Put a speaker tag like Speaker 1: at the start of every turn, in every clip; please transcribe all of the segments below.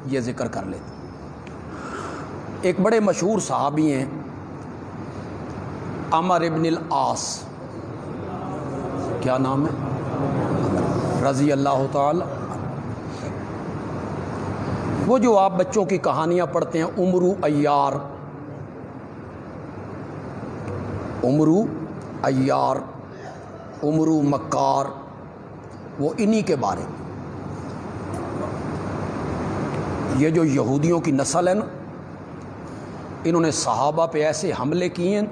Speaker 1: یہ ذکر کر لیتے. ایک بڑے مشہور صحابی ہیں عمر ابن العاص، کیا نام ہے، رضی اللہ تعالی. وہ جو آپ بچوں کی کہانیاں پڑھتے ہیں، عمرو عیار، عمرو عیار، عمرو مکار، وہ انہی کے بارے میں. یہ جو یہودیوں کی نسل ہے نا، انہوں نے صحابہ پہ ایسے حملے کیے ہیں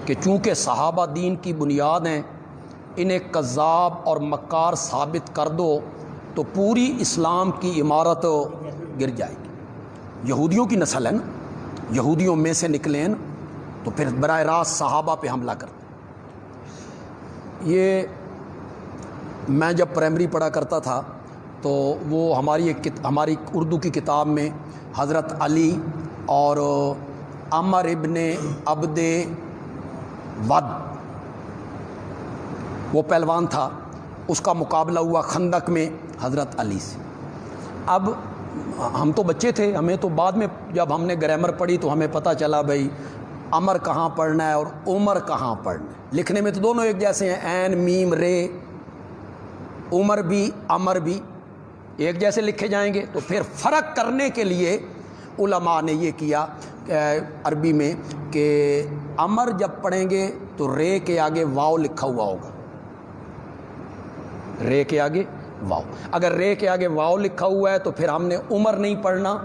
Speaker 1: کہ چونکہ صحابہ دین کی بنیاد ہیں، انہیں کذاب اور مکار ثابت کر دو تو پوری اسلام کی عمارت گر جائے گی. یہودیوں کی نسل ہے نا، یہودیوں میں سے نکلے ہیں نا، تو پھر براہ راست صحابہ پہ حملہ کرتے. یہ میں جب پرائمری پڑھا کرتا تھا تو وہ ہماری اردو کی کتاب میں حضرت علی اور عمر ابن عبد ود، وہ پہلوان تھا، اس کا مقابلہ ہوا خندق میں حضرت علی سے. اب ہم تو بچے تھے، ہمیں تو بعد میں جب ہم نے گرامر پڑھی تو ہمیں پتہ چلا بھائی عمر کہاں پڑھنا ہے اور عمر کہاں پڑھنا ہے. لکھنے میں تو دونوں ایک جیسے ہیں، عین میم رے، عمر بھی عمر بھی ایک جیسے لکھے جائیں گے. تو پھر فرق کرنے کے لیے علماء نے یہ کیا عربی میں کہ عمر جب پڑھیں گے تو رے کے آگے واو لکھا ہوا ہوگا، رے کے آگے واو. اگر رے کے آگے واو لکھا ہوا ہے تو پھر ہم نے عمر نہیں پڑھنا،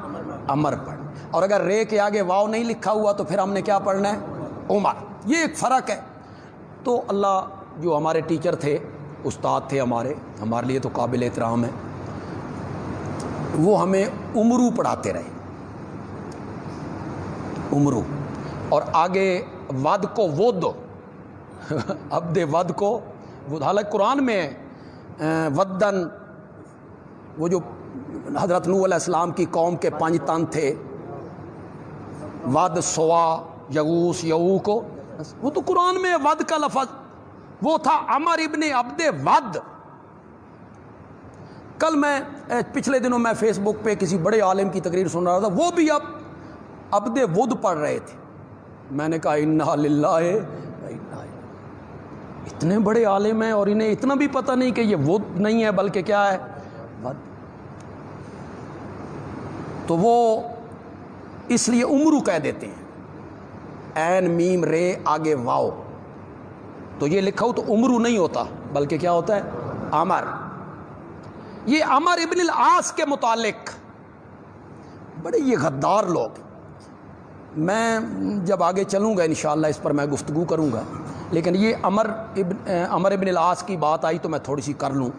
Speaker 1: عمر پڑھنا. اور اگر رے کے آگے واو نہیں لکھا ہوا تو پھر ہم نے کیا پڑھنا ہے، عمر. یہ ایک فرق ہے. تو اللہ جو ہمارے ٹیچر تھے، استاد تھے ہمارے لیے تو قابل احترام ہے، وہ ہمیں عمرو پڑھاتے رہے، عمرو. اور آگے ود کو ود، عبد ود کو ود، حالانکہ قرآن میں ہے ودن، وہ جو حضرت نوح علیہ السلام کی قوم کے 5 تن تھے، ود، سوا، یغوس، یعوق، وہ تو قرآن میں ود کا لفظ. وہ تھا عمر ابن عبد ود. کل میں پچھلے دنوں میں فیس بک پہ کسی بڑے عالم کی تقریر سن رہا تھا، وہ بھی اب عبد ود پڑھ رہے تھے. میں نے کہا انا للہ، اتنے بڑے عالم ہیں اور انہیں اتنا بھی پتہ نہیں کہ یہ ود نہیں ہے بلکہ کیا ہے، ود. تو وہ اس لیے عمرو کہہ دیتے ہیں، عین میم رے آگے واو. تو یہ لکھا ہو تو عمرو نہیں ہوتا بلکہ کیا ہوتا ہے، عمر. یہ عمر ابن العاص کے متعلق بڑے یہ غدار لوگ. میں جب آگے چلوں گا انشاءاللہ اس پر میں گفتگو کروں گا، لیکن یہ عمر ابن العاص کی بات آئی تو میں تھوڑی سی کر لوں.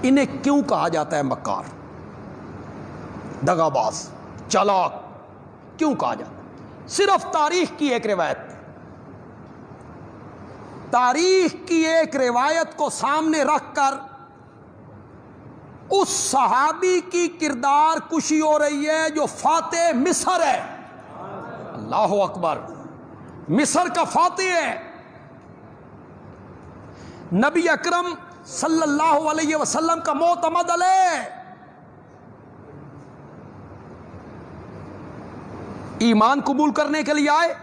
Speaker 1: انہیں کیوں کہا جاتا ہے مکار، دغاباز، چالاک، کیوں کہا جاتا ہے؟ صرف تاریخ کی ایک روایت، تاریخ کی ایک روایت کو سامنے رکھ کر اس صحابی کی کردار کشی ہو رہی ہے جو فاتح مصر ہے. اللہ اکبر، مصر کا فاتح ہے. نبی اکرم صلی اللہ علیہ وسلم کا معتمد علیہ، ایمان قبول کرنے کے لیے آئے.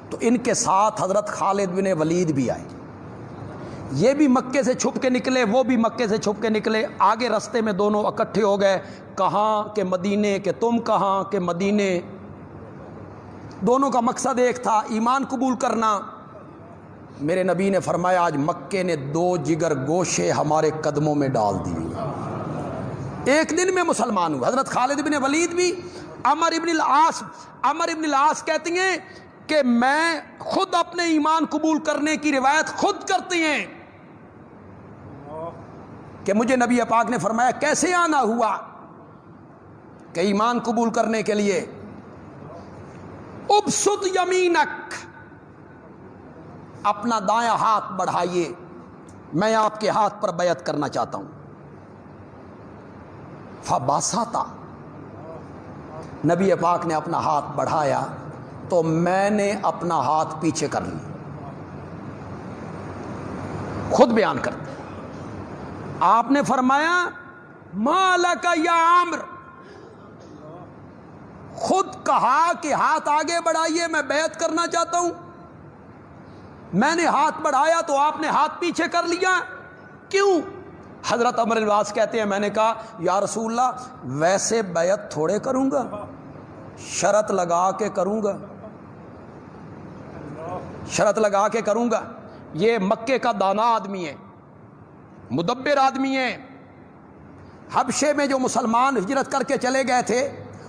Speaker 1: تو ان کے ساتھ حضرت خالد بن ولید بھی آئے. یہ بھی مکے سے چھپ کے نکلے، وہ بھی مکے سے چھپ کے نکلے. آگے رستے میں دونوں اکٹھے ہو گئے، کہاں کہ مدینے، کہ تم کہاں کہ مدینے. دونوں کا مقصد ایک تھا، ایمان قبول کرنا. میرے نبی نے فرمایا آج مکے نے 2 جگر گوشے ہمارے قدموں میں ڈال دیے. ایک دن میں مسلمان ہوئے. حضرت خالد بن ولید بھی. عمر ابن العاص کہتے ہیں کہ میں خود اپنے ایمان قبول کرنے کی روایت خود کرتے ہیں کہ مجھے نبی پاک نے فرمایا کیسے آنا ہوا کہ ایمان قبول کرنے کے لیے، ابسط یمینک، اپنا دایاں ہاتھ بڑھائیے، میں آپ کے ہاتھ پر بیعت کرنا چاہتا ہوں. فباسطا، نبی پاک نے اپنا ہاتھ بڑھایا تو میں نے اپنا ہاتھ پیچھے کر لیا. خود بیان کرتے آپ نے فرمایا ما لک یا عامر، خود کہا کہ ہاتھ آگے بڑھائیے میں بیعت کرنا چاہتا ہوں، میں نے ہاتھ بڑھایا تو آپ نے ہاتھ پیچھے کر لیا، کیوں؟ حضرت عمر بن العاص کہتے ہیں میں نے کہا یا رسول اللہ ویسے بیعت تھوڑے کروں گا، شرط لگا کے کروں گا، شرط لگا کے کروں گا۔ یہ مکے کا دانا آدمی ہے، مدبر آدمی ہے۔ حبشے میں جو مسلمان ہجرت کر کے چلے گئے تھے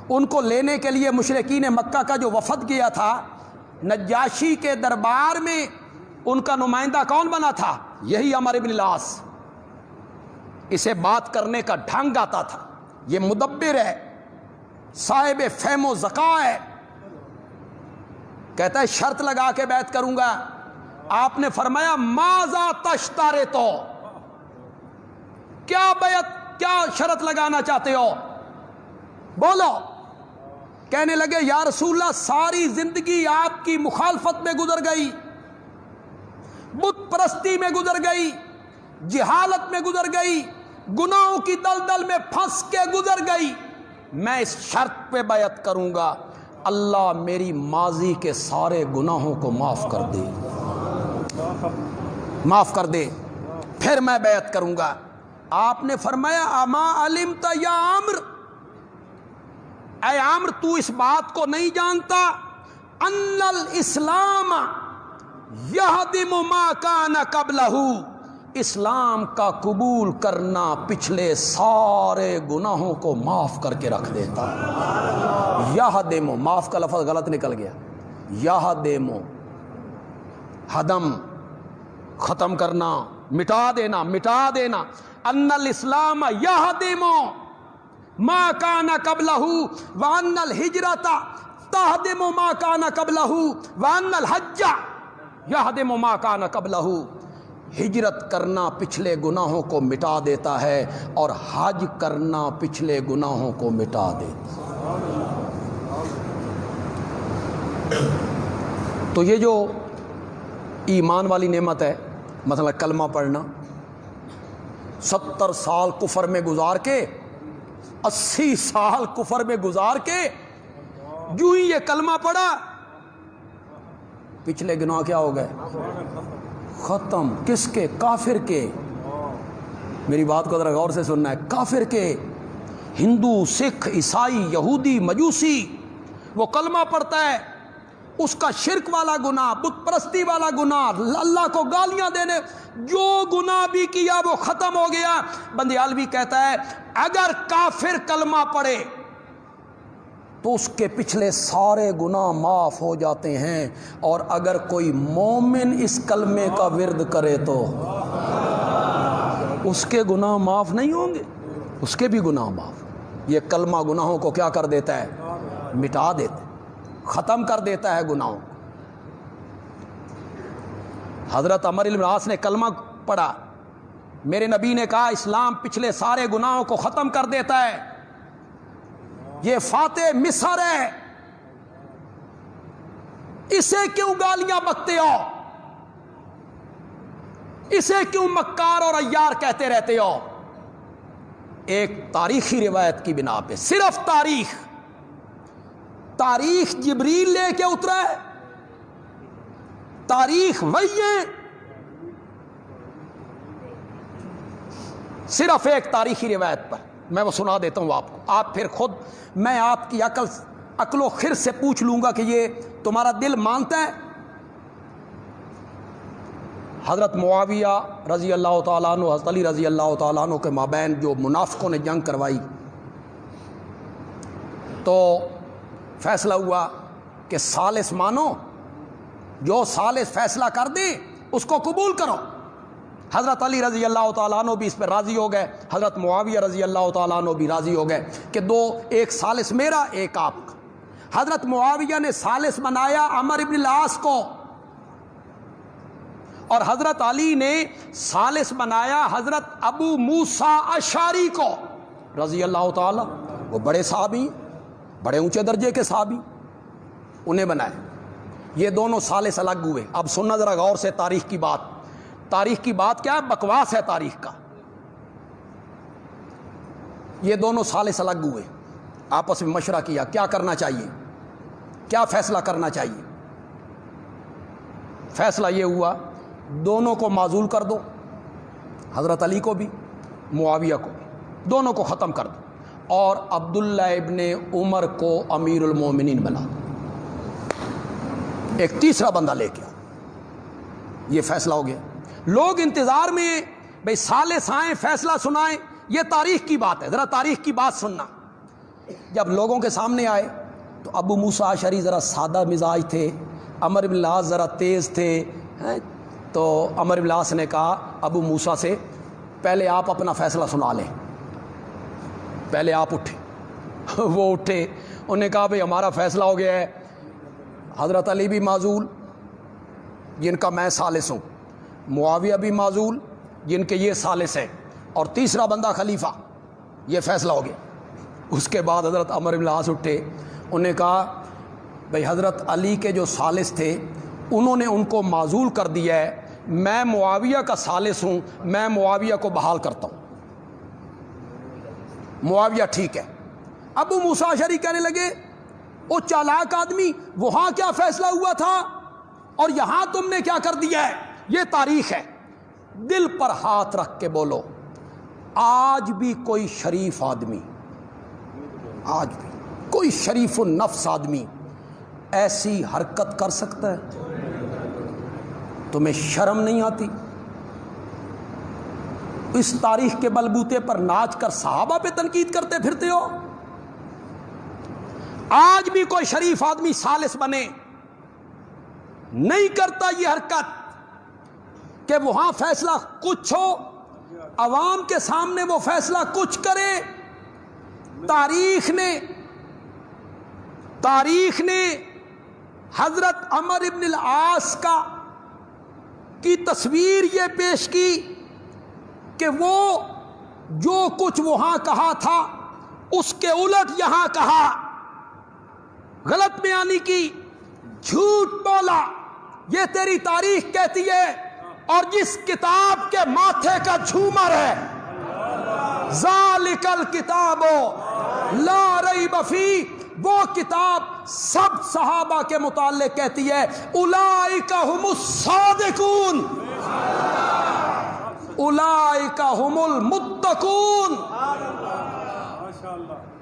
Speaker 1: ان کو لینے کے لیے مشرکین مکہ کا جو وفد گیا تھا، نجاشی کے دربار میں ان کا نمائندہ کون بنا تھا؟ یہی عمر بن العاص۔ اسے بات کرنے کا ڈھنگ آتا تھا، یہ مدبر ہے، صاحب فہم و ذکا ہے۔ کہتا ہے شرط لگا کے بیعت کروں گا۔ آپ نے فرمایا ماذا تشترطو، کیا بیعت، کیا شرط لگانا چاہتے ہو، بولو۔ کہنے لگے یا رسول اللہ ساری زندگی آپ کی مخالفت میں گزر گئی، بت پرستی میں گزر گئی، جہالت میں گزر گئی، گناہوں کی دلدل میں پھنس کے گزر گئی، میں اس شرط پہ بیعت کروں گا اللہ میری ماضی کے سارے گناہوں کو معاف کر دے، معاف کر دے، پھر میں بیعت کروں گا۔ آپ نے فرمایا اما علمت یا عامر، اے عامر تو اس بات کو نہیں جانتا ان الاسلام یہدم ما کان قبلہ، اسلام کا قبول کرنا پچھلے سارے گناہوں کو معاف کر کے رکھ دیتا ہے۔ یہدم، معاف کا لفظ غلط نکل گیا، یہدم ہدم، ختم کرنا، مٹا دینا، مٹا دینا۔ ان الاسلام یہدم ما کان قبلہ وان الہجرۃ تہدم ما کان قبلہ وان الحج یہدم ما کان قبلہ، ہجرت کرنا پچھلے گناہوں کو مٹا دیتا ہے اور حج کرنا پچھلے گناہوں کو مٹا دیتا ہے۔ تو یہ جو ایمان والی نعمت ہے، مثلا کلمہ پڑھنا، 70 سال کفر میں گزار کے، 80 سال کفر میں گزار کے جو ہی یہ کلمہ پڑھا پچھلے گناہ کیا ہو گئے؟ ختم۔ کس کے؟ کافر کے۔ میری بات کو ذرا غور سے سننا ہے، کافر کے، ہندو، سکھ، عیسائی، یہودی، مجوسی، وہ کلمہ پڑھتا ہے، اس کا شرک والا گناہ، بت پرستی والا گناہ، اللہ کو گالیاں دینے، جو گناہ بھی کیا وہ ختم ہو گیا۔ بندیالوی کہتا ہے اگر کافر کلمہ پڑھے تو اس کے پچھلے سارے گناہ معاف ہو جاتے ہیں، اور اگر کوئی مومن اس کلمے کا ورد کرے تو اس کے گناہ معاف نہیں ہوں گے، اس کے بھی گناہ معاف۔ یہ کلمہ گناہوں کو کیا کر دیتا ہے؟ مٹا دیتا ہے، ختم کر دیتا ہے گناہوں۔ حضرت عمر بن العاص نے کلمہ پڑھا، میرے نبی نے کہا اسلام پچھلے سارے گناہوں کو ختم کر دیتا ہے، یہ فاتح مصر ہے، اسے کیوں گالیاں بکتے ہو، اسے کیوں مکار اور عیار کہتے رہتے ہو؟ ایک تاریخی روایت کی بنا پہ، صرف تاریخ جبریل لے کے اترا ہے، تاریخ وہی ہے، صرف ایک تاریخی روایت پر میں وہ سنا دیتا ہوں آپ کو، آپ پھر خود، میں آپ کی عقل و خرد سے پوچھ لوں گا کہ یہ تمہارا دل مانتا ہے۔ حضرت معاویہ رضی اللہ تعالیٰ عنہ، حضرت علی رضی اللہ تعالیٰ عنہ کے مابین جو منافقوں نے جنگ کروائی، تو فیصلہ ہوا کہ ثالث مانو، جو ثالث فیصلہ کر دے اس کو قبول کرو۔ حضرت علی رضی اللہ تعالیٰ عنہ بھی اس پہ راضی ہو گئے، حضرت معاویہ رضی اللہ تعالیٰ عنہ بھی راضی ہو گئے کہ ایک ثالث میرا، ایک آپ کا۔ حضرت معاویہ نے ثالث بنایا عمر بن العاص کو، اور حضرت علی نے ثالث بنایا حضرت ابو موسیٰ اشعری کو رضی اللہ تعالیٰ، وہ بڑے صحابی، بڑے اونچے درجے کے صحابی، انہیں بنائے۔ یہ دونوں ثالث الگ ہوئے۔ اب سننا ذرا غور سے تاریخ کی بات، تاریخ کی بات کیا ہے؟ بکواس ہے تاریخ کا۔ یہ دونوں ثالث الگ ہوئے، آپس میں مشورہ کیا کیا کرنا چاہیے، کیا فیصلہ کرنا چاہیے۔ فیصلہ یہ ہوا دونوں کو معزول کر دو، حضرت علی کو بھی معاویہ کو بھی، دونوں کو ختم کر دو، اور عبداللہ ابن عمر کو امیر المومنین بنا دو، ایک تیسرا بندہ لے کے آؤ۔ یہ فیصلہ ہو گیا۔ لوگ انتظار میں بھئی ثالث آئیں فیصلہ سنائیں، یہ تاریخ کی بات ہے، ذرا تاریخ کی بات سننا۔ جب لوگوں کے سامنے آئے تو ابو موسیٰ اشعری ذرا سادہ مزاج تھے، عمرو بن العاص ذرا تیز تھے، تو عمرو بن العاص نے کہا ابو موسیٰ سے پہلے آپ اپنا فیصلہ سنا لیں، پہلے آپ اٹھے۔ وہ اٹھے، انہوں نے کہا بھئی ہمارا فیصلہ ہو گیا ہے، حضرت علی بھی معزول جن کا میں ثالث ہوں، معاویہ بھی معزول جن کے یہ ثالث ہیں، اور تیسرا بندہ خلیفہ، یہ فیصلہ ہو گیا۔ اس کے بعد حضرت عمرو بن العاص اٹھے، انہوں نے کہا بھئی حضرت علی کے جو ثالث تھے انہوں نے ان کو معزول کر دیا ہے، میں معاویہ کا ثالث ہوں، میں معاویہ کو بحال کرتا ہوں، معاویہ ٹھیک ہے۔ ابو موسیٰ اشعری کہنے لگے او چالاک آدمی، وہاں کیا فیصلہ ہوا تھا اور یہاں تم نے کیا کر دیا ہے؟ یہ تاریخ ہے۔ دل پر ہاتھ رکھ کے بولو، آج بھی کوئی شریف آدمی، آج بھی کوئی شریف النفس آدمی ایسی حرکت کر سکتا ہے؟ تمہیں شرم نہیں آتی؟ اس تاریخ کے بلبوتے پر ناچ کر صحابہ پہ تنقید کرتے پھرتے ہو۔ آج بھی کوئی شریف آدمی ثالث بنے نہیں کرتا یہ حرکت کہ وہاں فیصلہ کچھ ہو، عوام کے سامنے وہ فیصلہ کچھ کرے۔ تاریخ نے حضرت عمرو بن العاص کی تصویر یہ پیش کی کہ وہ جو کچھ وہاں کہا تھا اس کے الٹ یہاں کہا، غلط بیانی کی، جھوٹ بولا، یہ تیری تاریخ کہتی ہے۔ اور جس کتاب کے ماتھے کا جھومر ہے ذالک الکتاب لا ریب فیہ، وہ کتاب سب صحابہ کے متعلق کہتی ہے اولئک ھم الصادقون، اولئک ھم المتقون۔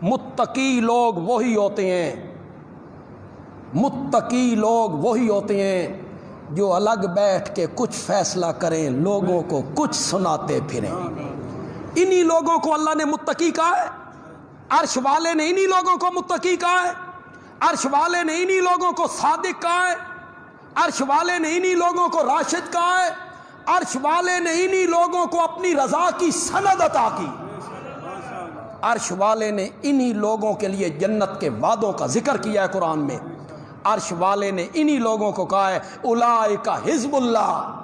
Speaker 1: متقی لوگ وہی ہوتے ہیں، متقی لوگ وہی ہوتے ہیں جو الگ بیٹھ کے کچھ فیصلہ کریں، لوگوں کو کچھ سناتے پھریں۔ انہی لوگوں کو اللہ نے متقی کہا ہے، عرش والے نے انہی لوگوں کو متقی کہا ہے، عرش والے نے انہی لوگوں کو صادق کہا ہے، عرش والے نے انہی لوگوں کو راشد کہا ہے، عرش والے نے انہی لوگوں کو اپنی رضا کی سند عطا کی، عرش والے نے انہی لوگوں کے لیے جنت کے وعدوں کا ذکر کیا ہے قرآن میں، عرش والے نے انہی لوگوں کو کہا ہے اولئک حزب اللہ۔